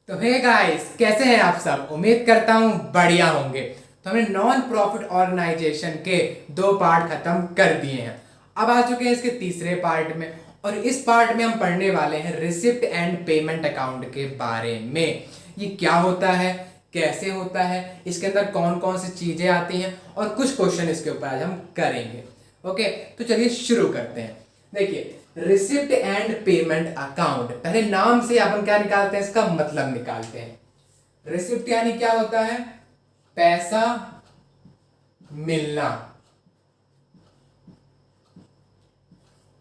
तो hey guys, कैसे हैं आप सब। उम्मीद करता हूं बढ़िया होंगे। तो हमने नॉन प्रॉफिट ऑर्गेनाइजेशन के 2 पार्ट खत्म कर दिए हैं। अब आ चुके हैं इसके तीसरे पार्ट में। और इस पार्ट में हम पढ़ने वाले हैं रिसिप्ट एंड पेमेंट अकाउंट के बारे में। ये क्या होता है, कैसे होता है, इसके अंदर कौन कौन सी चीजें आती हैं और कुछ क्वेश्चन इसके ऊपर आज हम करेंगे। ओके, तो चलिए शुरू करते हैं। देखिए, रिसिप्ट एंड पेमेंट अकाउंट, पहले नाम से अपन क्या निकालते हैं, इसका मतलब निकालते हैं। रिसिप्ट यानी क्या होता है, पैसा मिलना।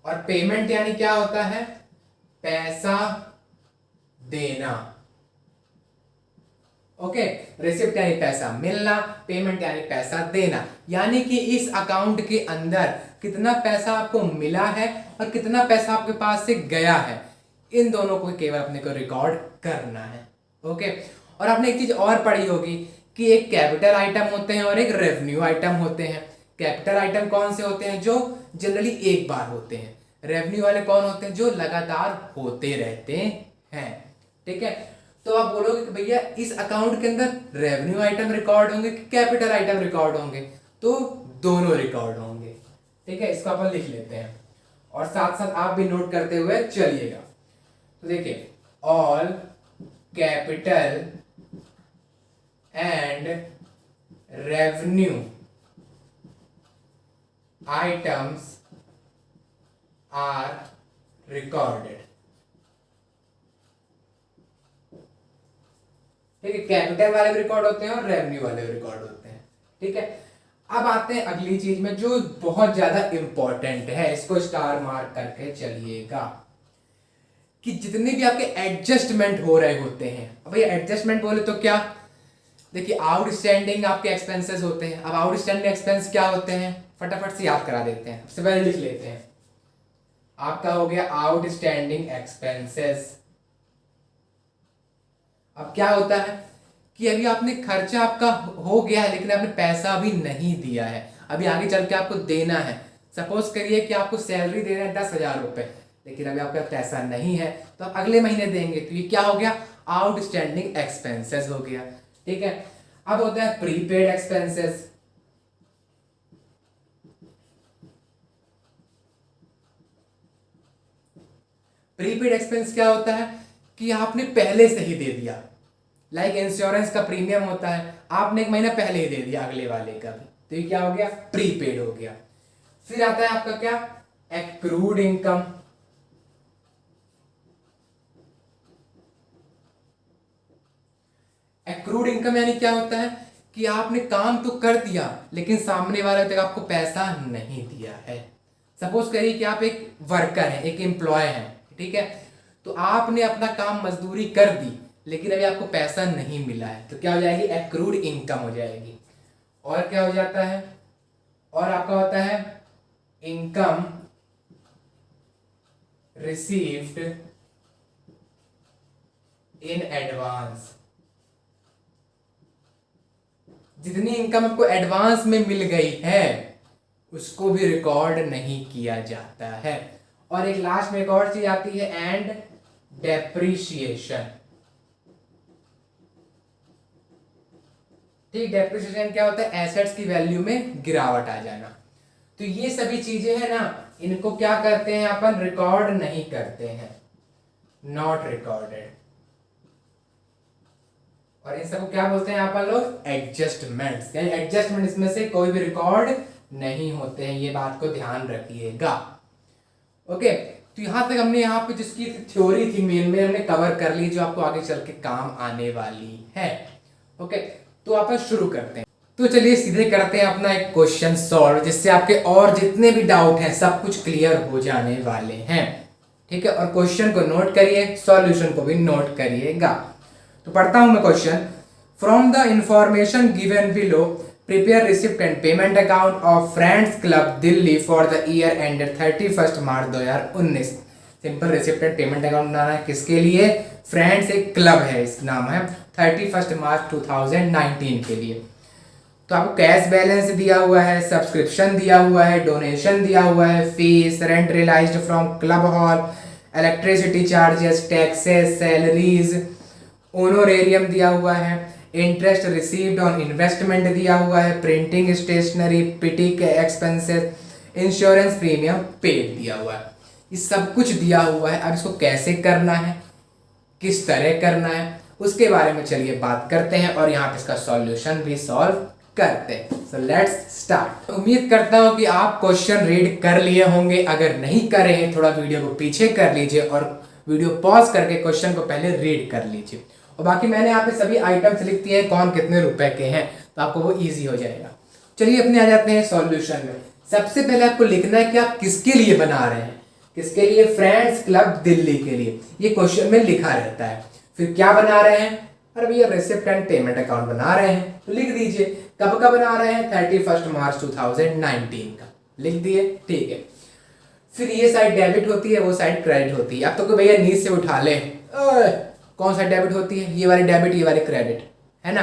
और पेमेंट यानी क्या होता है, पैसा देना। ओके, रिसिप्ट यानी पैसा मिलना, पेमेंट यानी पैसा देना। यानी कि इस अकाउंट के अंदर कितना पैसा आपको मिला है और कितना पैसा आपके पास से गया है, इन दोनों को केवल अपने को रिकॉर्ड करना है। ओके, और आपने एक चीज और पढ़ी होगी कि एक कैपिटल आइटम होते हैं और एक रेवेन्यू आइटम होते हैं। कैपिटल आइटम कौन से होते हैं, जो जनरली एक बार होते हैं। रेवेन्यू वाले कौन होते हैं, जो लगातार होते रहते हैं। ठीक है, तो आप बोलोगे कि भैया इस अकाउंट के अंदर रेवेन्यू आइटम रिकॉर्ड होंगे कि कैपिटल आइटम रिकॉर्ड होंगे, तो दोनों रिकॉर्ड होंगे। ठीक है, इसको अपन लिख लेते हैं और साथ साथ आप भी नोट करते हुए चलिएगा। तो देखिए, all capital and revenue items are recorded. ठीक है, कैपिटल वाले भी रिकॉर्ड होते हैं और रेवेन्यू वाले भी रिकॉर्ड होते हैं। ठीक है, अब आते हैं अगली चीज में जो बहुत ज्यादा इंपॉर्टेंट है, इसको स्टार मार्क करके चलिएगा, कि जितने भी आपके एडजस्टमेंट हो रहे होते हैं। अब भैया एडजस्टमेंट बोले तो क्या, देखिए आउटस्टैंडिंग आपके एक्सपेंसेस होते हैं। अब आउटस्टैंडिंग एक्सपेंस क्या होते हैं, फटाफट से याद करा देते हैं। सबसे पहले लिख लेते हैं, आपका हो गया आउटस्टैंडिंग एक्सपेंसेस। अब क्या होता है कि अभी आपने खर्चा आपका हो गया है, लेकिन आपने पैसा अभी नहीं दिया है, अभी आगे चल के आपको देना है। सपोज करिए कि आपको सैलरी दे रहे हैं 10,000 रुपए, लेकिन अभी आपका पैसा नहीं है, तो आप अगले महीने देंगे। तो ये क्या हो गया, आउटस्टैंडिंग एक्सपेंसेस हो गया। ठीक है, अब होता है प्रीपेड एक्सपेंसेस। प्रीपेड एक्सपेंस क्या होता है कि आपने पहले से ही दे दिया। लाइक इंश्योरेंस का प्रीमियम होता है, आपने 1 महीना पहले ही दे दिया अगले वाले का भी, तो ये क्या हो गया, प्रीपेड हो गया। फिर आता है आपका क्या, एक्रूड इनकम। एक्रूड इनकम यानी क्या होता है कि आपने काम तो कर दिया, लेकिन सामने वाले तक आपको पैसा नहीं दिया है। सपोज करिए कि आप एक वर्कर हैं, एक एम्प्लॉय हैं। ठीक है, तो आपने अपना काम मजदूरी कर दी, लेकिन अभी आपको पैसा नहीं मिला है, तो क्या हो जाएगी, एक्रूड इनकम हो जाएगी। और क्या हो जाता है, और आपका होता है इनकम रिसीव्ड इन एडवांस। जितनी इनकम आपको एडवांस में मिल गई है उसको भी रिकॉर्ड नहीं किया जाता है। और एक लास्ट में एक और चीज आती है, एंड डेप्रिसिएशन। ठीक, डेप्रिसिएशन क्या होता है, एसेट्स की वैल्यू में गिरावट आ जाना। तो ये सभी चीजें हैं ना, इनको क्या करते हैं अपन, रिकॉर्ड नहीं करते हैं, नॉट रिकॉर्डेड। और इन सबको क्या बोलते हैं यहाँ पर लोग, एडजस्टमेंट्स। यानी एडजस्टमेंट इसमें से कोई भी रिकॉर्ड नहीं होते हैं, ये बात को ध्यान रखिएगा। ओके, तो यहां तक हमने यहाँ पे जिसकी थ्योरी थी मेन में हमने कवर कर ली, जो आपको आगे चल के काम आने वाली है। ओके, तो अपन शुरू करते हैं। तो चलिए सीधे करते हैं अपना एक क्वेश्चन सॉल्व, जिससे आपके और जितने भी डाउट हैं सब कुछ क्लियर हो जाने वाले हैं। ठीक है, और क्वेश्चन को नोट करिए, सॉल्यूशन को भी नोट करिएगा। तो पढ़ता हूं मैं question. From the information given below, prepare receipt and payment account of friends club Delhi for the year ended 31 March 2019। Simple receipt and payment account बनाना है, किसके लिए, फ्रेंड्स एक क्लब है, इस नाम है, 31 मार्च 2019 के लिए। तो आपको कैश बैलेंस दिया हुआ है, सब्सक्रिप्शन दिया हुआ है, डोनेशन दिया हुआ है, fees, rent realised from club hall, electricity charges, taxes, salaries, honorarium दिया हुआ है, इंटरेस्ट रिसीव्ड ऑन इन्वेस्टमेंट दिया हुआ है, प्रिंटिंग स्टेशनरी, पीटी के एक्सपेंसेस, इंश्योरेंस प्रीमियम पेड दिया हुआ है। ये सब कुछ दिया हुआ है। अब इसको कैसे करना है, किस तरह करना है, उसके बारे में चलिए बात करते हैं और यहाँ पे इसका सॉल्यूशन भी सॉल्व करते हैं। So let's start. उम्मीद करता हूँ कि आप क्वेश्चन रीड कर लिए होंगे। अगर नहीं करे हैं थोड़ा वीडियो को पीछे कर लीजिए और वीडियो पॉज करके क्वेश्चन को पहले रीड कर लीजिए। और बाकी मैंने यहाँ पे सभी आइटम्स लिख दिए हैं कौन कितने रुपए के हैं, तो आपको वो ईजी हो जाएगा। चलिए अपने आ जाते हैं सॉल्यूशन में। सबसे पहले आपको लिखना है कि आप किसके लिए बना रहे हैं। किसके लिए? फ्रेंड्स क्लब दिल्ली के लिए। ये क्वेश्चन में लिखा रहता है। फिर क्या बना रहे हैं? अरे भैया रिसिप्ट एंड पेमेंट अकाउंट बना रहे हैं, तो लिख दीजिए कब का बना रहे हैं, 31 मार्च 2019 का लिख दिए। ठीक है, फिर ये साइड डेबिट होती है, वो साइड क्रेडिट होती है। अब तो कोई भैया नीचे से उठा ले, कौन सा डेबिट होती है? ये वाली डेबिट, ये वाली क्रेडिट, है ना।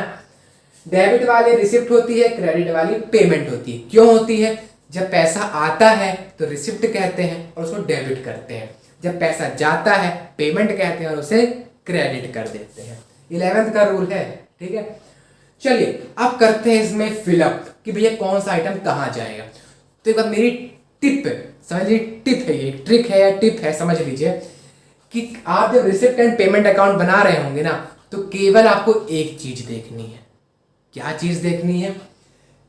डेबिट वाली रिसिप्ट होती है, क्रेडिट वाली पेमेंट होती है। क्यों होती है? जब पैसा आता है तो रिसिप्ट कहते हैं और उसको डेबिट करते हैं, जब पैसा जाता है पेमेंट कहते हैं और उसे क्रेडिट कर देते हैं। 11th का रूल है, ठीक है। चलिए अब करते हैं इसमें फिलअप कि भैया कौन सा आइटम कहाँ जाएगा। तो एक बार मेरी टिप समझ लीजिए, टिप है ये, ट्रिक है या टिप है, समझ लीजिए कि आप जब रिसिप्ट एंड पेमेंट अकाउंट बना रहे होंगे ना, तो केवल आपको एक चीज देखनी है। क्या चीज देखनी है?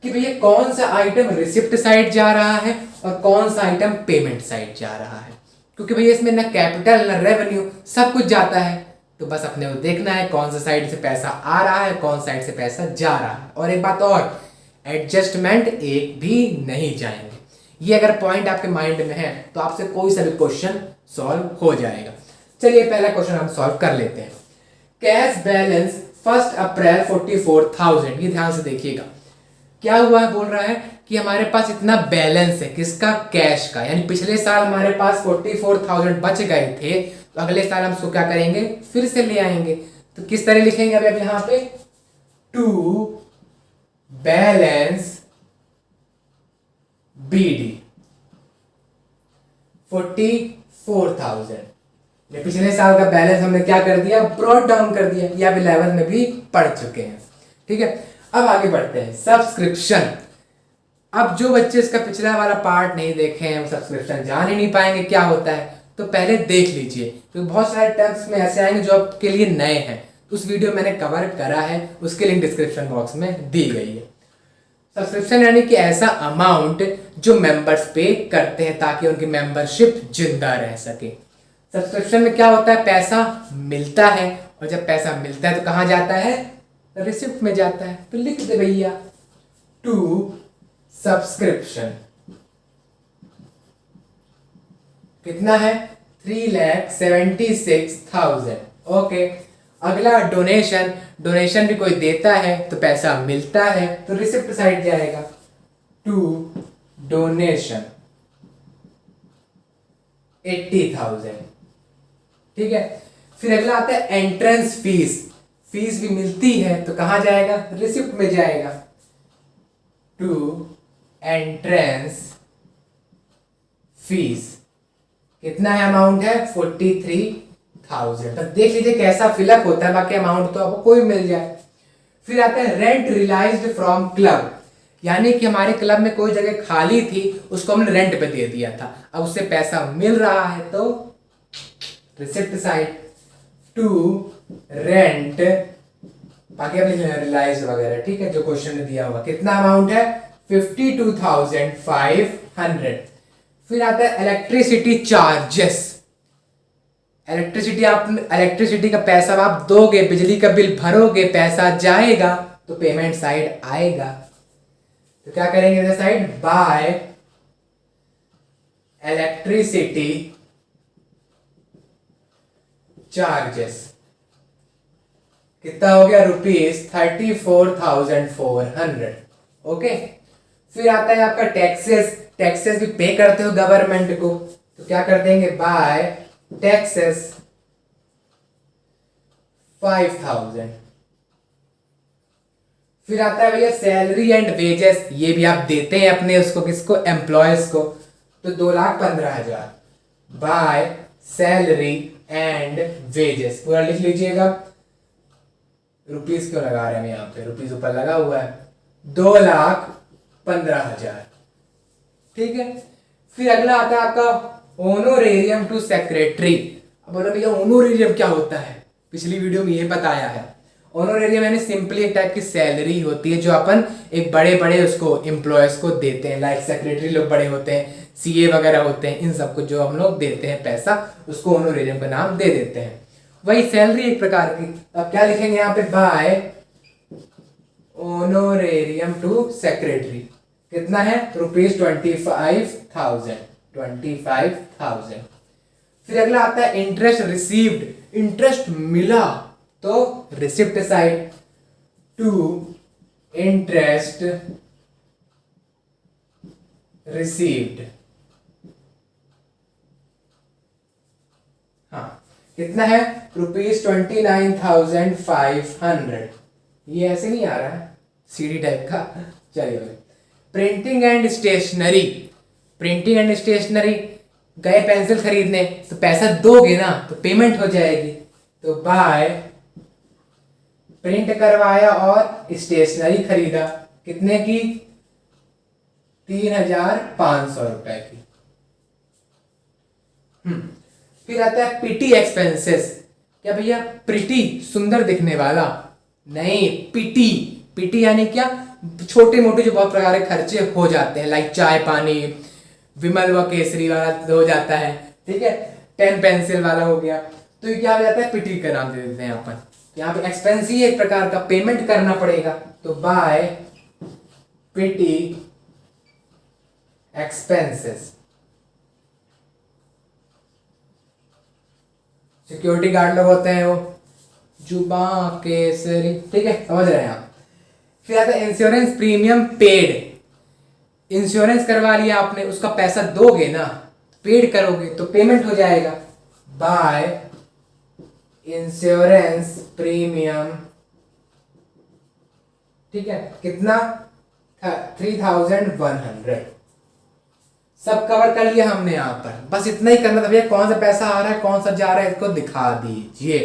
कि भैया कौन सा आइटम रिसिप्ट साइड जा रहा है और कौन सा आइटम पेमेंट साइड जा रहा है। क्योंकि भैया इसमें ना कैपिटल ना रेवेन्यू, सब कुछ जाता है। तो बस अपने को देखना है कौन सा साइड से पैसा आ रहा है, कौन साइड से पैसा जा रहा है। और एक बात और, एडजस्टमेंट एक भी नहीं जाएंगे। ये अगर पॉइंट आपके माइंड में है तो आपसे कोई सा भी क्वेश्चन सॉल्व हो जाएगा। चलिए पहला क्वेश्चन हम सॉल्व कर लेते हैं। कैश बैलेंस 1 अप्रैल 44,000। ये ध्यान से देखिएगा क्या हुआ है। बोल रहा है कि हमारे पास इतना बैलेंस है, किसका? कैश का। यानी पिछले साल हमारे पास 44,000 बच गए थे, तो अगले साल हम इसको क्या करेंगे? फिर से ले आएंगे। तो किस तरह लिखेंगे? अब यहां पे टू बैलेंस बीडी 44,000। पिछले साल का बैलेंस हमने क्या कर दिया? ब्रॉट डाउन कर दिया। ये आप 11 में भी पढ़ चुके हैं, ठीक है। अब आगे बढ़ते हैं। सब्सक्रिप्शन। अब जो बच्चे इसका पिछला वाला पार्ट नहीं देखे हैं वो सब्सक्रिप्शन जान ही नहीं पाएंगे क्या होता है। तो पहले देख लीजिए, क्योंकि बहुत सारे टर्म्स में ऐसे आएंगे जो आपके लिए नए हैं। उस वीडियो मैंने कवर करा है, उसके लिंक डिस्क्रिप्शन बॉक्स में दी गई है। सब्सक्रिप्शन यानी कि ऐसा अमाउंट जो मेंबर्स पे करते हैं ताकि उनकी मेंबरशिप जिंदा रह सके। सब्सक्रिप्शन में क्या होता है? पैसा मिलता है, और जब पैसा मिलता है तो कहाँ जाता है? रिसिप्ट में जाता है। तो लिख दे भैया टू सब्सक्रिप्शन। कितना है? 3,76,000। ओके। अगला डोनेशन। डोनेशन भी कोई देता है तो पैसा मिलता है, तो रिसिप्ट साइड जाएगा। टू डोनेशन 80,000, ठीक है। फिर अगला आता है एंट्रेंस फीस। फीस भी मिलती है तो कहां जाएगा? रिसिप्ट में जाएगा। To entrance fees. कितना है? अमाउंट है 43,000। तब देख लीजिए कैसा फिलअप होता है, बाकी अमाउंट तो आपको कोई मिल जाए। फिर आता है रेंट रियलाइज्ड फ्रॉम क्लब। यानी कि हमारे क्लब में कोई जगह खाली थी, उसको हमने रेंट पे दे दिया था, अब उससे पैसा मिल रहा है तो रिसिप्ट साइड। टू रेंट, बाकी अब रियलाइज वगैरह, ठीक है, जो क्वेश्चन में दिया हुआ। कितना अमाउंट है? 52,500। फिर आता है इलेक्ट्रिसिटी चार्जेस। इलेक्ट्रिसिटी का पैसा आप दोगे, बिजली का बिल भरोगे, पैसा जाएगा तो पेमेंट साइड आएगा। तो क्या करेंगे इधर साइड? Bye electricity charges. कितना हो गया? ₹34,400। ओके। फिर आता है आपका टैक्सेस। टैक्सेस भी पे करते हो गवर्नमेंट को, तो क्या कर देंगे? By taxes 5,000। फिर आता है भैया सैलरी एंड वेजेस। ये भी आप देते हैं अपने उसको, किसको? एम्प्लॉयज को, तो 2,15,000 बाय सैलरी एंड वेजेस। पूरा लिख लीजिएगा। रुपीस क्यों लगा रहे हैं हम यहाँ पे, रुपीस ऊपर लगा हुआ है, 2,15,000। ठीक है, फिर अगला आता है आपका ऑनोरेरियम टू सेक्रेटरी। अब बोलो भैया ऑनोरेरियम क्या होता है, पिछली वीडियो में ये बताया है। ऑनोरेरियम यानी सिंपली एक टाइप की सैलरी होती है जो अपन एक बड़े बड़े उसको एम्प्लॉयज को देते हैं, लाइक सेक्रेटरी लोग बड़े होते हैं, सीए वगैरह होते हैं, इन सबको जो हम लोग देते हैं पैसा, उसको ऑनोरेरियम का नाम दे देते हैं। वही सैलरी एक प्रकार की। अब क्या लिखेंगे यहाँ पे, बाय ऑनोरेरियम टू सेक्रेटरी। कितना है, ₹25,000। 25,000। फिर अगला आता है इंटरेस्ट रिसीव्ड, इंटरेस्ट मिला तो receipt side, to interest received. हाँ, कितना है, ₹29,500। ये ऐसे नहीं आ रहा है, सीडी टाइप का। चलिए, printing and stationery. Printing and stationery, गए पेंसिल खरीदने तो पैसा दोगे ना तो पेमेंट हो जाएगी, तो बाय प्रिंट करवाया और स्टेशनरी खरीदा, कितने की, 3,500 रुपए की। फिर आता है पिटी एक्सपेंसेस। क्या भैया, प्रिटी सुंदर दिखने वाला नहीं, पिटी। पिटी यानी क्या, छोटे मोटे जो बहुत प्रकार के खर्चे हो जाते हैं, लाइक चाय पानी, विमल व केसरी वाला हो जाता है, ठीक है, पेन पेंसिल वाला हो गया, तो ये क्या हो जाता है, पिटी का नाम दे देते हैं अपन। यहाँ पे एक्सपेंस ही एक प्रकार का पेमेंट करना पड़ेगा, तो बाय पिटी एक्सपेंसेस। सिक्योरिटी गार्ड लोग होते हैं वो, जुबा केसरी, ठीक है, समझ रहे हैं आप। फिर आता है इंश्योरेंस प्रीमियम पेड। इंश्योरेंस करवा लिया आपने, उसका पैसा दोगे ना, पेड करोगे तो पेमेंट हो जाएगा, बाय इंश्योरेंस प्रीमियम। ठीक है, कितना, 3,100। सब कवर कर लिया हमने यहाँ पर, बस इतना ही करना था भैया, कौन सा पैसा आ रहा है कौन सा जा रहा है इसको दिखा दीजिए।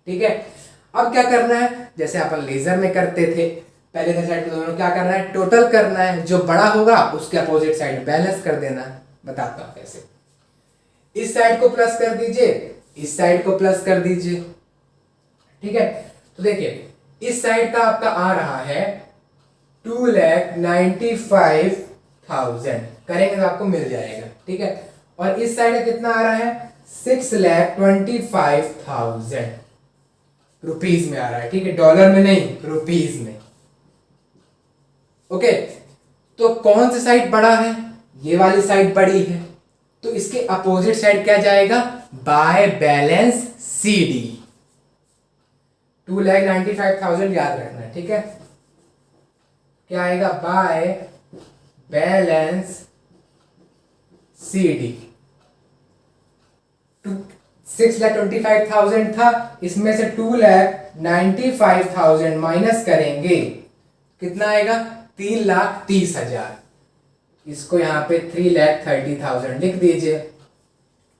ठीक है, अब क्या करना है, जैसे अपन लेजर में करते थे, पहले के साइड दोनों क्या करना है, टोटल करना है, जो बड़ा होगा उसके अपोजिट साइड बैलेंस कर देना है। बताता हूं कैसे। इस साइड को प्लस कर दीजिए, इस साइड को प्लस कर दीजिए। ठीक है, तो देखिए इस साइड का आपका आ रहा है 2,95,000, करेंगे तो आपको मिल जाएगा। ठीक है, और इस साइड का कितना आ रहा है, 6,25,000 रुपीज में आ रहा है। ठीक है, डॉलर में नहीं, रुपीज में। ओके, तो कौन सी साइड बड़ा है, ये वाली साइड बड़ी है, तो इसके अपोजिट साइड क्या जाएगा, बाय बैलेंस सीडी। 2,95,000 याद रखना है। ठीक है, क्या आएगा, बाय बैलेंस सीडी। 6,25,000 था, इसमें से 2,95,000 माइनस करेंगे, कितना आएगा, 3,30,000। इसको यहाँ पे 3,30,000 लिख दीजिए।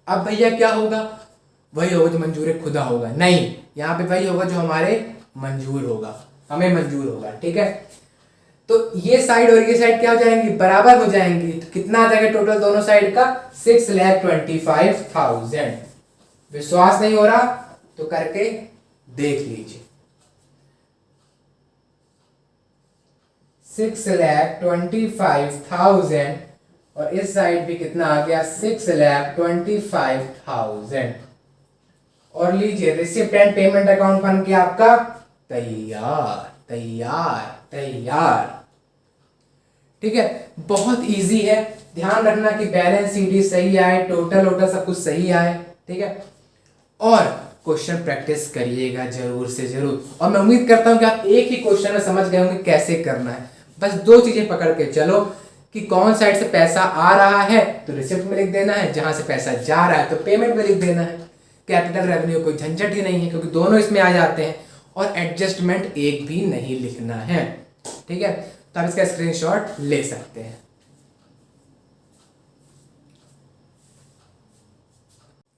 अब भैया क्या होगा, वही होगा जो मंजूर खुदा होगा, नहीं, यहाँ पे वही होगा जो हमारे मंजूर होगा, हमें मंजूर होगा। ठीक है, तो ये साइड और ये साइड क्या हो जाएंगी, बराबर हो जाएंगी, तो कितना आ जाएगा टोटल दोनों साइड का, 6,25,000। विश्वास नहीं हो रहा तो करके देख लीजिए। 6,25,000 और इस साइड भी कितना आ गया, 6,25,000। और लीजिए रिसिप्ट एंड पेमेंट अकाउंट बन के आपका तैयार तैयार तैयार। ठीक है, बहुत इजी है, ध्यान रखना कि बैलेंस सीडी सही आए, टोटल वोटल सब कुछ सही आए। ठीक है, और क्वेश्चन प्रैक्टिस करिएगा जरूर से जरूर, और मैं उम्मीद करता हूं कि आप एक ही क्वेश्चन में समझ गए होंगे कैसे करना है। बस दो चीजें पकड़ के चलो कि कौन साइड से पैसा आ रहा है तो रिसिप्ट में लिख देना है, जहां से पैसा जा रहा है तो पेमेंट में लिख देना है। कैपिटल रेवेन्यू कोई झंझट ही नहीं है क्योंकि दोनों इसमें आ जाते हैं, और एडजस्टमेंट एक भी नहीं लिखना है। ठीक है, तो आप इसका स्क्रीनशॉट ले सकते हैं।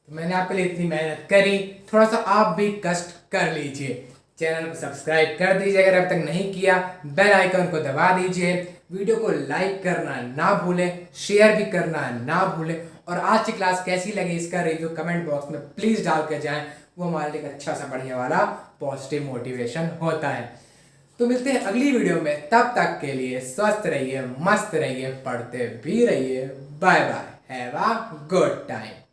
तो मैंने आपके लिए इतनी मेहनत करी, थोड़ा सा आप भी कष्ट कर लीजिए। चैनल को सब्सक्राइब कर दीजिए अगर अब तक नहीं किया, बेल आइकन को दबा दीजिए, वीडियो को लाइक करना ना भूलें, शेयर भी करना ना भूलें, और आज की क्लास कैसी लगी इसका रिव्यू कमेंट बॉक्स में प्लीज़ डाल के जाएं, वो हमारे लिए एक अच्छा सा बढ़िया वाला पॉजिटिव मोटिवेशन होता है। तो मिलते हैं अगली वीडियो में, तब तक के लिए स्वस्थ रहिए, मस्त रहिए, पढ़ते भी रहिए। Bye bye, have a good time.